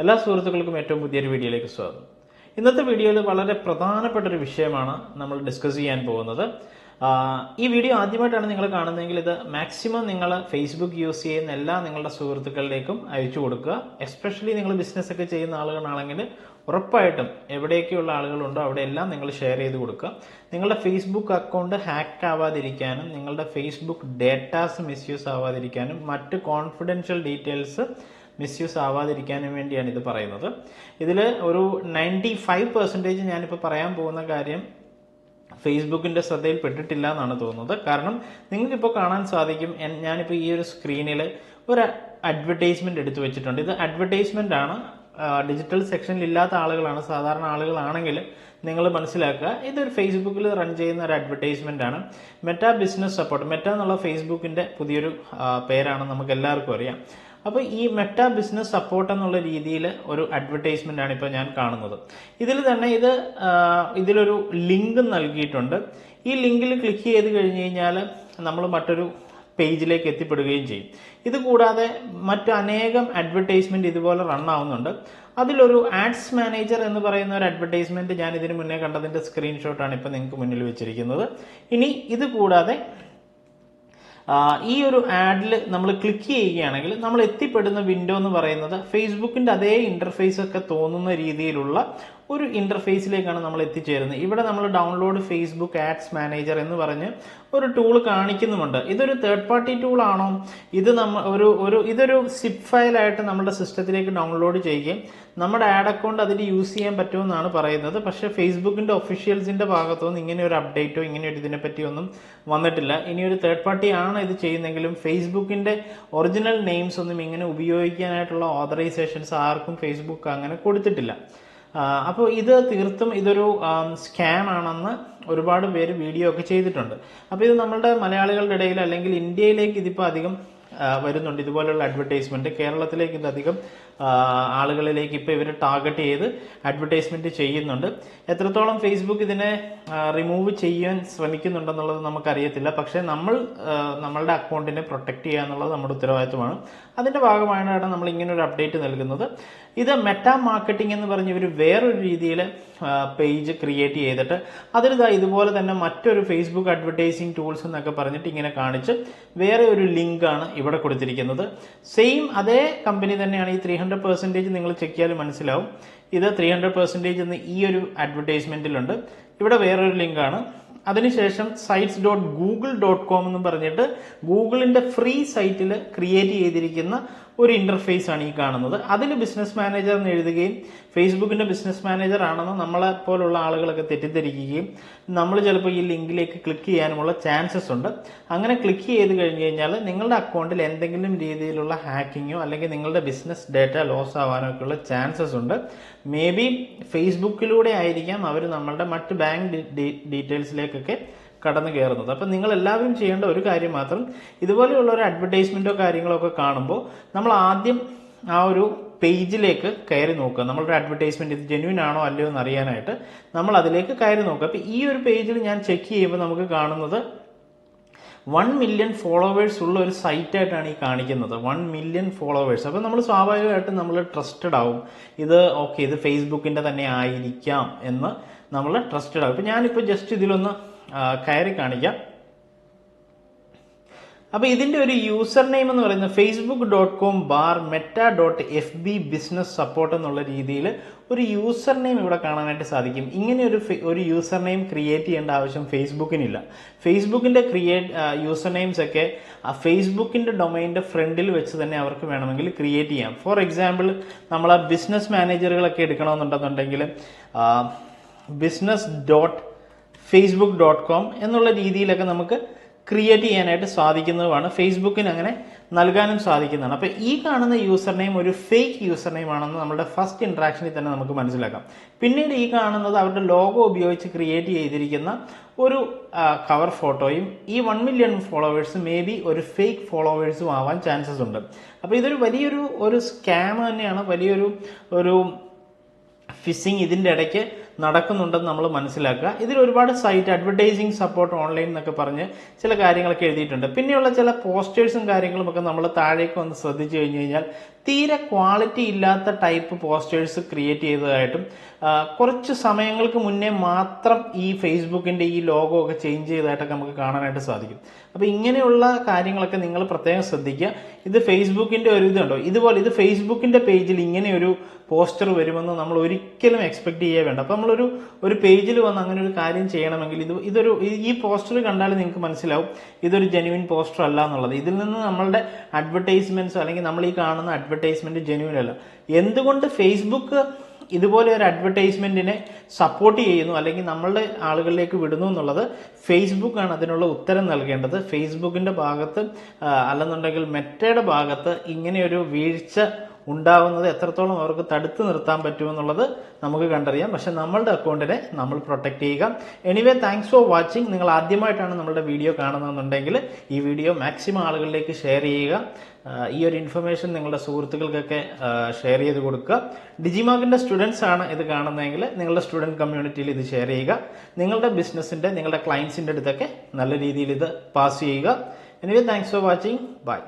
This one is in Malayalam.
എല്ലാ സുഹൃത്തുക്കൾക്കും ഏറ്റവും പുതിയൊരു വീഡിയോയിലേക്ക് സ്വാഗതം. ഇന്നത്തെ വീഡിയോയിൽ വളരെ പ്രധാനപ്പെട്ട ഒരു വിഷയമാണ് നമ്മൾ ഡിസ്കസ് ചെയ്യാൻ പോകുന്നത്. ഈ വീഡിയോ ആദ്യമായിട്ടാണ് നിങ്ങൾ കാണുന്നതെങ്കിൽ ഇത് മാക്സിമം നിങ്ങൾ ഫേസ്ബുക്ക് യൂസ് ചെയ്യുന്ന എല്ലാ നിങ്ങളുടെ സുഹൃത്തുക്കളിലേക്കും അയച്ചു കൊടുക്കുക. എസ്പെഷ്യലി നിങ്ങൾ ബിസിനസ് ഒക്കെ ചെയ്യുന്ന ആളുകളാണെങ്കിൽ ഉറപ്പായിട്ടും എവിടെയൊക്കെയുള്ള ആളുകളുണ്ടോ അവിടെയെല്ലാം നിങ്ങൾ ഷെയർ ചെയ്ത് കൊടുക്കുക. നിങ്ങളുടെ ഫേസ്ബുക്ക് അക്കൗണ്ട് ഹാക്ക് ആവാതിരിക്കാനും നിങ്ങളുടെ ഫേസ്ബുക്ക് ഡേറ്റാസ് മിസ്യൂസ് ആവാതിരിക്കാനും മറ്റ് കോൺഫിഡൻഷ്യൽ ഡീറ്റെയിൽസ് മിസ്യൂസ് ആവാതിരിക്കാനും വേണ്ടിയാണ് ഇത് പറയുന്നത്. ഇതിൽ ഒരു 95% ഞാനിപ്പോൾ പറയാൻ പോകുന്ന കാര്യം ഫേസ്ബുക്കിൻ്റെ ശ്രദ്ധയിൽപ്പെട്ടിട്ടില്ല എന്നാണ് തോന്നുന്നത്. കാരണം നിങ്ങൾക്കിപ്പോൾ കാണാൻ സാധിക്കും, ഞാനിപ്പോൾ ഈ ഒരു സ്ക്രീനിൽ ഒരു അഡ്വർടൈസ്മെൻറ്റ് എടുത്തു വെച്ചിട്ടുണ്ട്. ഇത് അഡ്വർടൈസ്മെൻ്റ് ആണ്. ഡിജിറ്റൽ സെക്ഷനിൽ ഇല്ലാത്ത ആളുകളാണ്, സാധാരണ ആളുകളാണെങ്കിൽ നിങ്ങൾ മനസ്സിലാക്കുക, ഇതൊരു ഫേസ്ബുക്കിൽ റൺ ചെയ്യുന്ന ഒരു അഡ്വർടൈസ്മെൻ്റ് ആണ്. മെറ്റാ ബിസിനസ് സപ്പോർട്ട്, മെറ്റ എന്നുള്ള ഫേസ്ബുക്കിൻ്റെ പുതിയൊരു പേരാണ്, നമുക്ക് എല്ലാവർക്കും അറിയാം. അപ്പോൾ ഈ മെറ്റാ ബിസിനസ് സപ്പോർട്ട് എന്നുള്ള രീതിയിൽ ഒരു അഡ്വർടൈസ്മെൻ്റ് ആണ് ഇപ്പോൾ ഞാൻ കാണുന്നത്. ഇതിൽ തന്നെ ഇതിലൊരു ലിങ്ക് നൽകിയിട്ടുണ്ട്. ഈ ലിങ്കിൽ ക്ലിക്ക് ചെയ്ത് കഴിഞ്ഞ് കഴിഞ്ഞാൽ നമ്മൾ മറ്റൊരു പേജിലേക്ക് എത്തിപ്പെടുകയും ചെയ്യും. ഇത് കൂടാതെ മറ്റനേകം അഡ്വർടൈസ്മെന്റ് ഇതുപോലെ റൺ ആവുന്നുണ്ട്. അതിലൊരു ആഡ്സ് മാനേജർ എന്ന് പറയുന്ന ഒരു അഡ്വർടൈസ്മെന്റ് ഞാൻ ഇതിനു മുന്നേ കണ്ടതിന്റെ സ്ക്രീൻഷോട്ടാണ് ഇപ്പോൾ നിങ്ങൾക്ക് മുന്നിൽ വെച്ചിരിക്കുന്നത്. ഇനി ഇത് കൂടാതെ ഈ ഒരു ആഡിൽ നമ്മൾ ക്ലിക്ക് ചെയ്യുകയാണെങ്കിൽ നമ്മൾ എത്തിപ്പെടുന്ന വിൻഡോ എന്ന് പറയുന്നത് ഫേസ്ബുക്കിന്റെ അതേ ഇന്റർഫേസ് ഒക്കെ തോന്നുന്ന രീതിയിലുള്ള ഒരു ഇന്റർഫേസിലേക്കാണ് നമ്മൾ എത്തിച്ചേരുന്നത്. ഇവിടെ നമ്മൾ ഡൗൺലോഡ് ഫേസ്ബുക്ക് ആഡ്സ് മാനേജർ എന്ന് പറഞ്ഞ് ഒരു ടൂൾ കാണിക്കുന്നുമുണ്ട്. ഇതൊരു തേർഡ് പാർട്ടി ടൂൾ ആണോ? ഇത് ഇതൊരു സിപ്പ് ഫയലായിട്ട് നമ്മുടെ സിസ്റ്റത്തിലേക്ക് ഡൗൺലോഡ് ചെയ്യുകയും നമ്മുടെ ആഡ് അക്കൗണ്ട് അതിൽ യൂസ് ചെയ്യാൻ പറ്റുമെന്നാണ് പറയുന്നത്. പക്ഷേ ഫേസ്ബുക്കിന്റെ ഒഫീഷ്യൽസിന്റെ ഭാഗത്തുനിന്ന് ഇങ്ങനെ ഒരു അപ്ഡേറ്റോ ഇങ്ങനെ ഒരു ഇതിനെപ്പറ്റിയൊന്നും വന്നിട്ടില്ല. ഇനി ഒരു തേർഡ് പാർട്ടി ആണ് ഇത് ചെയ്യുന്നെങ്കിലും ഫേസ്ബുക്കിന്റെ ഒറിജിനൽ നെയിംസ് ഒന്നും ഇങ്ങനെ ഉപയോഗിക്കാനായിട്ടുള്ള ഓതറൈസേഷൻസ് ആർക്കും ഫേസ്ബുക്ക് അങ്ങനെ കൊടുത്തിട്ടില്ല. അപ്പോൾ ഇത് തീർത്തും ഇതൊരു സ്കാം ആണെന്ന് ഒരുപാട് പേര് വീഡിയോ ഒക്കെ ചെയ്തിട്ടുണ്ട്. അപ്പോൾ ഇത് നമ്മളുടെ മലയാളികളുടെ ഇടയിൽ അല്ലെങ്കിൽ ഇന്ത്യയിലേക്ക് ഇതിപ്പോൾ അധികം വരുന്നുണ്ട്. ഇതുപോലുള്ള അഡ്വർടൈസ്മെന്റ് കേരളത്തിലേക്ക് ഇതധികം ആളുകളിലേക്ക് ഇപ്പോൾ ഇവർ ടാർഗറ്റ് ചെയ്ത് അഡ്വർടൈസ്മെന്റ് ചെയ്യുന്നുണ്ട്. എത്രത്തോളം ഫേസ്ബുക്ക് ഇതിനെ റിമൂവ് ചെയ്യാൻ ശ്രമിക്കുന്നുണ്ടെന്നുള്ളത് നമുക്കറിയത്തില്ല. പക്ഷേ നമ്മളുടെ അക്കൗണ്ടിനെ പ്രൊട്ടക്ട് ചെയ്യുക എന്നുള്ളത് നമ്മുടെ ഉത്തരവാദിത്വമാണ്. അതിന്റെ ഭാഗമായിട്ടാണ് നമ്മൾ ഇങ്ങനെ ഒരു അപ്ഡേറ്റ് നൽകുന്നത്. ഇത് മെറ്റാ മാർക്കറ്റിംഗ് എന്ന് പറഞ്ഞ് ഇവർ വേറൊരു രീതിയിൽ പേജ് ക്രിയേറ്റ് ചെയ്തിട്ട് അതിലിതാ ഇതുപോലെ തന്നെ മറ്റൊരു ഫേസ്ബുക്ക് അഡ്വർടൈസിങ് ടൂൾസ് എന്നൊക്കെ പറഞ്ഞിട്ട് ഇങ്ങനെ കാണിച്ച് വേറെ ഒരു ലിങ്കാണ് ഇവിടെ കൊടുത്തിരിക്കുന്നത്. സെയിം അതേ കമ്പനി തന്നെയാണ്. ഈ 300% നിങ്ങൾ ചെക്ക് ചെയ്യാൻ മനസ്സിലാവും. ഇത് 300% എന്ന് ഈ ഒരു അഡ്വർടൈസ്മെന്റിലുണ്ട്. ഇവിടെ വേറൊരു ലിങ്കാണ്. അതിനുശേഷം sites.google.com എന്ന് പറഞ്ഞിട്ട് ഗൂഗിളിന്റെ ഫ്രീ സൈറ്റിൽ ക്രിയേറ്റ് ചെയ്തിരിക്കുന്ന ഒരു ഇന്റർഫേസ് ആണ് ഈ കാണുന്നത്. അതിൽ ബിസിനസ് മാനേജർ എന്ന് എഴുതുകയും ഫേസ്ബുക്കിന്റെ ബിസിനസ് മാനേജർ ആണെന്ന് നമ്മളെ പോലുള്ള ആളുകളൊക്കെ തെറ്റിദ്ധരിക്കുകയും നമ്മൾ ചിലപ്പോൾ ഈ ലിങ്കിലേക്ക് ക്ലിക്ക് ചെയ്യാനുമുള്ള ചാൻസസ് ഉണ്ട്. അങ്ങനെ ക്ലിക്ക് ചെയ്ത് കഴിഞ്ഞ് കഴിഞ്ഞാൽ നിങ്ങളുടെ അക്കൗണ്ടിൽ എന്തെങ്കിലും രീതിയിലുള്ള ഹാക്കിങ്ങോ അല്ലെങ്കിൽ നിങ്ങളുടെ ബിസിനസ് ഡേറ്റ ലോസ് ആവാനോ ഒക്കെയുള്ള ചാൻസസ് ഉണ്ട്. മേ ബി ഫേസ്ബുക്കിലൂടെ ആയിരിക്കാം അവർ നമ്മളുടെ മറ്റ് ബാങ്ക് ഡീറ്റെയിൽസിലേക്കൊക്കെ കടന്നു കയറുന്നത്. അപ്പം നിങ്ങൾ എല്ലാവരും ചെയ്യേണ്ട ഒരു കാര്യം മാത്രം, ഇതുപോലെയുള്ള ഒരു അഡ്വർടൈസ്മെന്റോ കാര്യങ്ങളോ ഒക്കെ കാണുമ്പോൾ നമ്മൾ ആദ്യം ആ ഒരു പേജിലേക്ക് കയറി നോക്കുക. നമ്മളൊരു അഡ്വർടൈസ്മെന്റ് ഇത് ജെന്യൂൻ ആണോ അല്ലയോ എന്ന് അറിയാനായിട്ട് നമ്മൾ അതിലേക്ക് കയറി നോക്കുക. അപ്പം ഈ ഒരു പേജിൽ ഞാൻ ചെക്ക് ചെയ്യുമ്പോൾ നമുക്ക് കാണുന്നത് 1 മില്യൺ ഫോളോവേഴ്സ് ഉള്ള ഒരു സൈറ്റായിട്ടാണ് ഈ കാണിക്കുന്നത്. 1 മില്യൺ ഫോളോവേഴ്സ്. അപ്പം നമ്മൾ സ്വാഭാവികമായിട്ടും നമ്മൾ ട്രസ്റ്റഡ് ആവും. ഇത് ഇത് ഫേസ്ബുക്കിന്റെ തന്നെ ആയിരിക്കാം എന്ന് നമ്മൾ ട്രസ്റ്റഡ് ആവും. ഇപ്പം ഞാനിപ്പോൾ ജസ്റ്റ് ഇതിലൊന്ന് കയറി കാണിക്കാം. അപ്പൊ ഇതിന്റെ ഒരു യൂസർ നെയിം എന്ന് പറയുന്നത് facebook.com/meta.fb ബിസിനസ് സപ്പോർട്ട് എന്നുള്ള രീതിയിൽ ഒരു യൂസർ നെയിം ഇവിടെ കാണാനായിട്ട് സാധിക്കും. ഇങ്ങനെ ഒരു യൂസർ നെയിം ക്രിയേറ്റ് ചെയ്യേണ്ട ആവശ്യം ഫേസ്ബുക്കിനില്ല. ഫേസ്ബുക്കിന്റെ യൂസർ നെയിംസ് ഒക്കെ ഫേസ്ബുക്കിന്റെ ഡൊമൈനിന്റെ ഫ്രണ്ടിൽ വെച്ച് തന്നെ അവർക്ക് വേണമെങ്കിൽ ക്രിയേറ്റ് ചെയ്യാം. ഫോർ എക്സാമ്പിൾ നമ്മൾ ബിസിനസ് മാനേജറുകളൊക്കെ എടുക്കണമെന്നുണ്ടെന്നുണ്ടെങ്കിൽ business.facebook.com എന്നുള്ള രീതിയിലൊക്കെ നമുക്ക് ക്രിയേറ്റ് ചെയ്യാനായിട്ട് സാധിക്കുന്നതുമാണ്. ഫേസ്ബുക്കിന് അങ്ങനെ നൽകാനും സാധിക്കുന്നതാണ്. അപ്പോൾ ഈ കാണുന്ന യൂസർ നെയിം ഒരു ഫേക്ക് യൂസർ നെയിം ആണെന്ന് നമ്മുടെ ഫസ്റ്റ് ഇന്ററാക്ഷനിൽ തന്നെ നമുക്ക് മനസ്സിലാക്കാം. പിന്നീട് ഈ കാണുന്നത് അവരുടെ ലോഗോ ഉപയോഗിച്ച് ക്രിയേറ്റ് ചെയ്തിരിക്കുന്ന ഒരു കവർ ഫോട്ടോയും ഈ 1 മില്യൺ ഫോളോവേഴ്സ് മേ ബി ഒരു ഫേക്ക് ഫോളോവേഴ്സും ആവാൻ ചാൻസസ് ഉണ്ട്. അപ്പോൾ ഇതൊരു വലിയൊരു സ്കാം തന്നെയാണ്, വലിയൊരു ഫിഷിംഗ് ഇതിൻ്റെ ഇടയ്ക്ക് നടക്കുന്നുണ്ടെന്ന് നമ്മൾ മനസ്സിലാക്കുക. ഇതിൽ ഒരുപാട് സൈറ്റ് അഡ്വർടൈസിങ് സപ്പോർട്ട് ഓൺലൈൻ എന്നൊക്കെ പറഞ്ഞ് ചില കാര്യങ്ങളൊക്കെ എഴുതിയിട്ടുണ്ട്. പിന്നെയുള്ള ചില പോസ്റ്റേഴ്സും കാര്യങ്ങളും ഒക്കെ നമ്മൾ താഴേക്ക് വന്ന് ശ്രദ്ധിച്ചു കഴിഞ്ഞു കഴിഞ്ഞാൽ തീരെ ക്വാളിറ്റി ഇല്ലാത്ത ടൈപ്പ് പോസ്റ്റേഴ്സ് ക്രിയേറ്റ് ചെയ്തതായിട്ടും കുറച്ച് സമയങ്ങൾക്ക് മുന്നേ മാത്രം ഈ ഫേസ്ബുക്കിൻ്റെ ഈ ലോഗോ ഒക്കെ ചേഞ്ച് ചെയ്തതായിട്ടൊക്കെ നമുക്ക് കാണാനായിട്ട് സാധിക്കും. അപ്പോൾ ഇങ്ങനെയുള്ള കാര്യങ്ങളൊക്കെ നിങ്ങൾ പ്രത്യേകം ശ്രദ്ധിക്കുക. ഇത് ഫേസ്ബുക്കിൻ്റെ ഒരു ഇതുണ്ടോ, ഇതുപോലെ ഇത് ഫേസ്ബുക്കിൻ്റെ പേജിൽ ഇങ്ങനെ ഒരു പോസ്റ്റർ വരുമെന്ന് നമ്മൾ ഒരിക്കലും എക്സ്പെക്ട് ചെയ്യേ വേണ്ട. അപ്പോൾ ഒരു പേജിൽ വന്ന് അങ്ങനെ ഒരു കാര്യം ചെയ്യണമെങ്കിൽ ഈ പോസ്റ്റർ കണ്ടാൽ നിങ്ങൾക്ക് മനസ്സിലാവും ഇതൊരു ജെന്യുവിൻ പോസ്റ്റർ അല്ല എന്നുള്ളത്. ഇതിൽ നിന്ന് നമ്മളുടെ അഡ്വർടൈസ്മെന്റ്സ് അല്ലെങ്കിൽ നമ്മൾ ഈ കാണുന്ന അഡ്വർടൈസ്മെന്റ് ജെന്യുവിൻ അല്ല. എന്തുകൊണ്ട് ഫേസ്ബുക്ക് ഇതുപോലെ ഒരു അഡ്വർടൈസ്മെന്റിനെ സപ്പോർട്ട് ചെയ്യുന്നു അല്ലെങ്കിൽ നമ്മളുടെ ആളുകളിലേക്ക് വിടുന്നു എന്നുള്ളത് ഫേസ്ബുക്കാണ് അതിനുള്ള ഉത്തരം നൽകേണ്ടത്. ഫേസ്ബുക്കിന്റെ ഭാഗത്ത് അല്ലെന്നുണ്ടെങ്കിൽ മെറ്റയുടെ ഭാഗത്ത് ഇങ്ങനെയൊരു വീഴ്ച ഉണ്ടാവുന്നത് എത്രത്തോളം അവർക്ക് തടുത്തു നിർത്താൻ പറ്റുമെന്നുള്ളത് നമുക്ക് കണ്ടറിയാം. പക്ഷെ നമ്മളുടെ അക്കൗണ്ടിനെ നമ്മൾ പ്രൊട്ടക്ട് ചെയ്യുക. Anyway, thanks for watching. നിങ്ങൾ ആദ്യമായിട്ടാണ് നമ്മളുടെ വീഡിയോ കാണുന്നതെന്നുണ്ടെങ്കിൽ ഈ വീഡിയോ മാക്സിമം ആളുകളിലേക്ക് ഷെയർ ചെയ്യുക. ഈ ഒരു ഇൻഫർമേഷൻ നിങ്ങളുടെ സുഹൃത്തുക്കൾക്കൊക്കെ ഷെയർ ചെയ്ത് കൊടുക്കുക. ഡിജിമാർക്കിന്റെ സ്റ്റുഡൻസ് ആണ് ഇത് കാണുന്നതെങ്കിൽ നിങ്ങളുടെ സ്റ്റുഡൻറ് കമ്മ്യൂണിറ്റിയിൽ ഇത് ഷെയർ ചെയ്യുക. നിങ്ങളുടെ ബിസിനസിന്റെ, നിങ്ങളുടെ ക്ലയൻസിന്റെ അടുത്തൊക്കെ നല്ല രീതിയിൽ ഇത് പാസ് ചെയ്യുക. Anyway, thanks for watching. By.